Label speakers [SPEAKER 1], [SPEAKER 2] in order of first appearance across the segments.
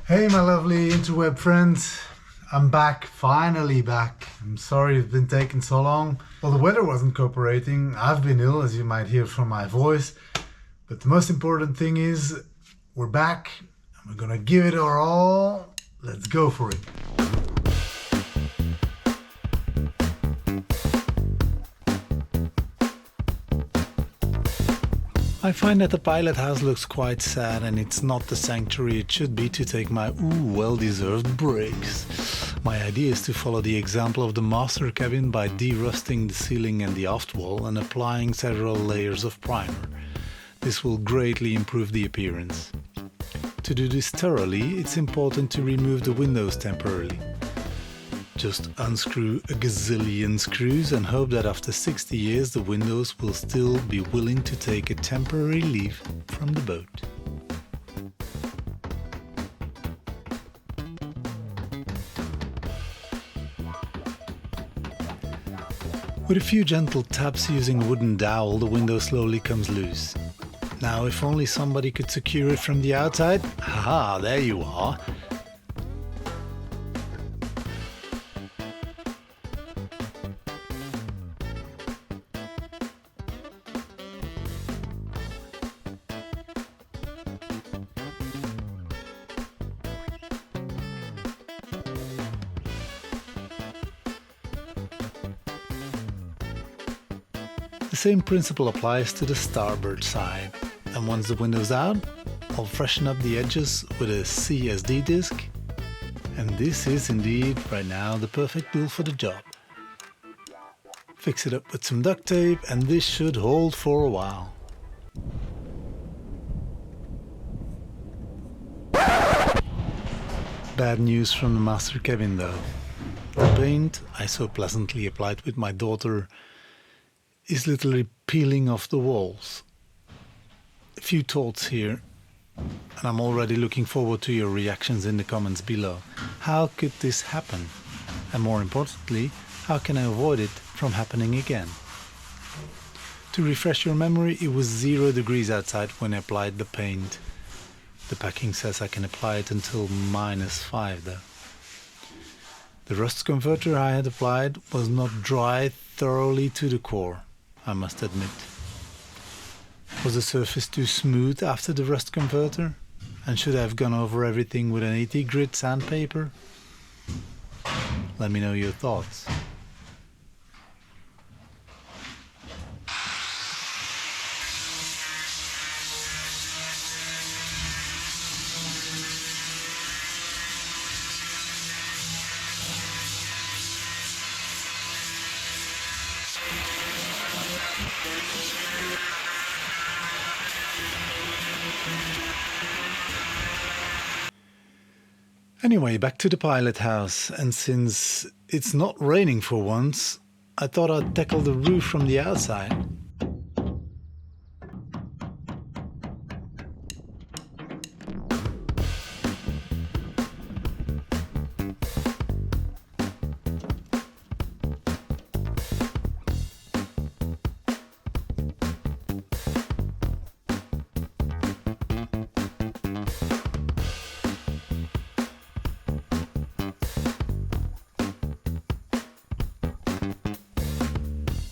[SPEAKER 1] Hey my lovely interweb friends, I'm back, finally back. I'm sorry it's been taking so long. Well, the weather wasn't cooperating, I've been ill as you might hear from my voice. But the most important thing is, we're back and we're gonna give it our all. Let's go for it. I find that the pilot house looks quite sad and it's not the sanctuary it should be to take my well-deserved breaks. My idea is to follow the example of the master cabin by de-rusting the ceiling and the aft wall and applying several layers of primer. This will greatly improve the appearance. To do this thoroughly, it's important to remove the windows temporarily. Just unscrew a gazillion screws and hope that after 60 years the windows will still be willing to take a temporary leave from the boat. With a few gentle taps using a wooden dowel, the window slowly comes loose. Now if only somebody could secure it from the outside. Haha, there you are. The same principle applies to the starboard side, and once the window's out, I'll freshen up the edges with a CSD disc, and this is indeed right now the perfect tool for the job. Fix it up with some duct tape and this should hold for a while. Bad news from the master cabin though. The paint I so pleasantly applied with my daughter is literally peeling off the walls. A few thoughts here, and I'm already looking forward to your reactions in the comments below. How could this happen? And more importantly, how can I avoid it from happening again? To refresh your memory, it was 0 degrees outside when I applied the paint. The packing says I can apply it until -5 though. The rust converter I had applied was not dry thoroughly to the core, I must admit. Was the surface too smooth after the rust converter? And should I have gone over everything with an 80 grit sandpaper? Let me know your thoughts. Anyway, back to the pilot house, and since it's not raining for once, I thought I'd tackle the roof from the outside.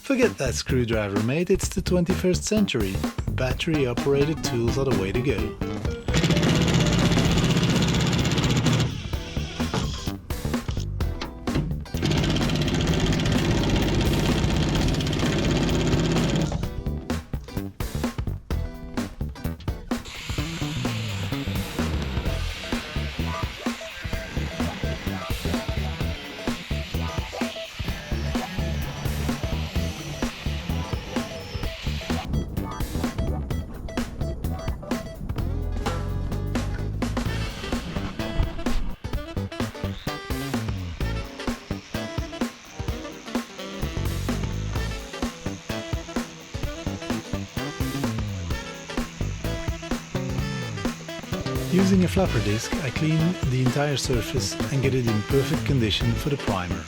[SPEAKER 1] Forget that screwdriver, mate, it's the 21st century. Battery-operated tools are the way to go. Using a flapper disc, I clean the entire surface and get it in perfect condition for the primer.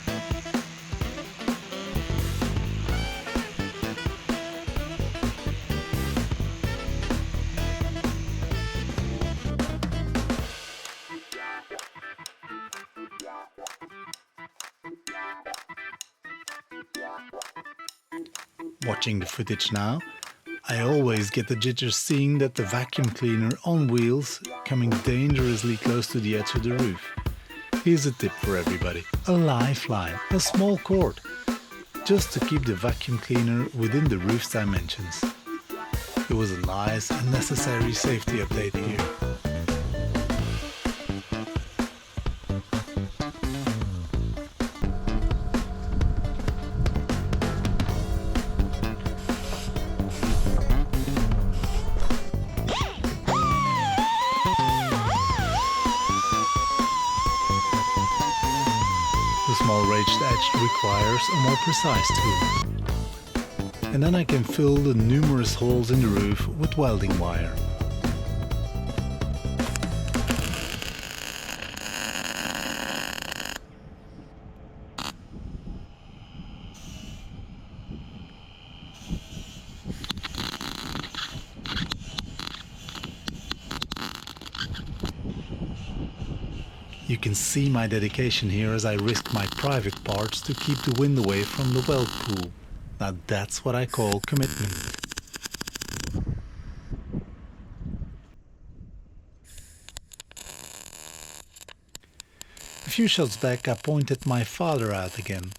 [SPEAKER 1] Watching the footage now, I always get the jitters seeing that the vacuum cleaner on wheels coming dangerously close to the edge of the roof. Here's a tip for everybody: a lifeline, a small cord, just to keep the vacuum cleaner within the roof's dimensions. It was a nice and necessary safety update here. The small raised edge requires a more precise tool. And then I can fill the numerous holes in the roof with welding wire. You can see my dedication here as I risk my private parts to keep the wind away from the weld pool. Now that's what I call commitment. A few shots back I pointed my father out again.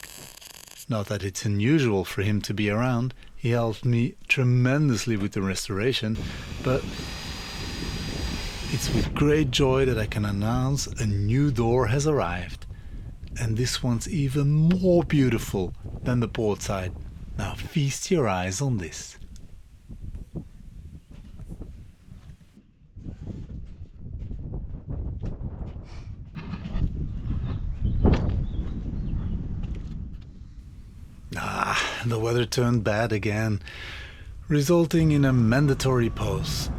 [SPEAKER 1] Not that it's unusual for him to be around, he helped me tremendously with the restoration, but it's with great joy that I can announce a new door has arrived. And this one's even more beautiful than the port side. Now feast your eyes on this. The weather turned bad again, resulting in a mandatory pause.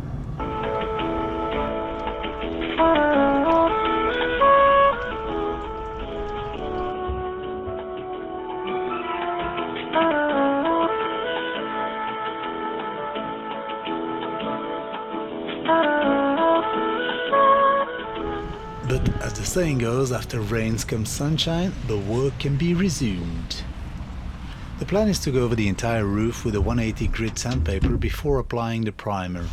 [SPEAKER 1] But as the saying goes, after rains comes sunshine, the work can be resumed. The plan is to go over the entire roof with a 180 grit sandpaper before applying the primer.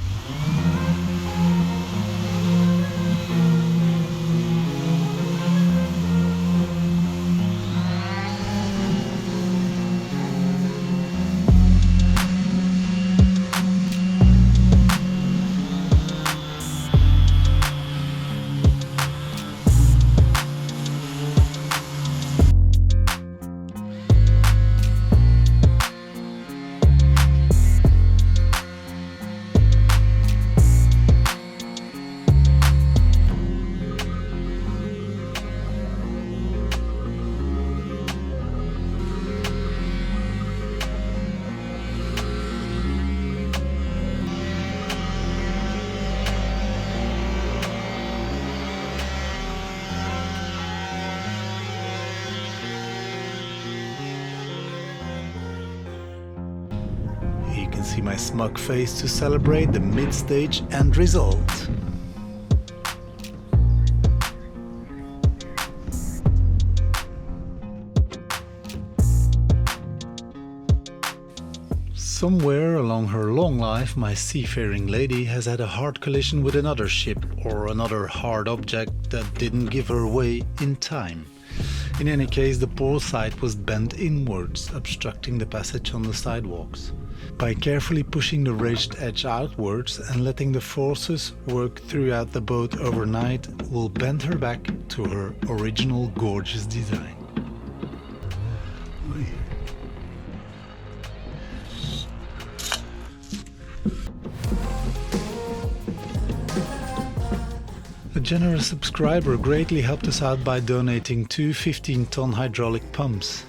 [SPEAKER 1] You can see my smug face to celebrate the mid-stage end result. Somewhere along her long life, my seafaring lady has had a hard collision with another ship or another hard object that didn't give her way in time. In any case, the port side was bent inwards, obstructing the passage on the sidewalks. By carefully pushing the raised edge outwards and letting the forces work throughout the boat overnight, we'll bend her back to her original gorgeous design. A generous subscriber greatly helped us out by donating 2 15-ton hydraulic pumps.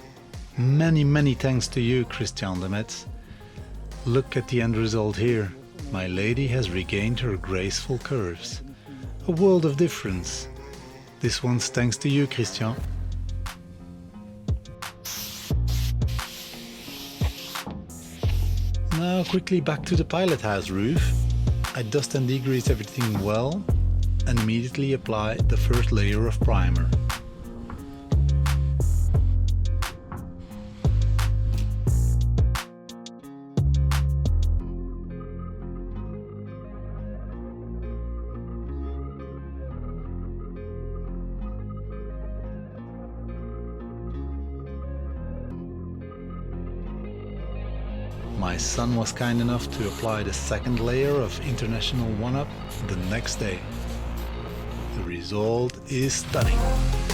[SPEAKER 1] Many thanks to you, Christian Demetz. Look at the end result here. My lady has regained her graceful curves. A world of difference. This one's thanks to you, Christian. Now quickly back to the pilot house roof. I dust and degrease everything well and immediately apply the first layer of primer. My son was kind enough to apply the second layer of International 1-Up the next day. The result is stunning.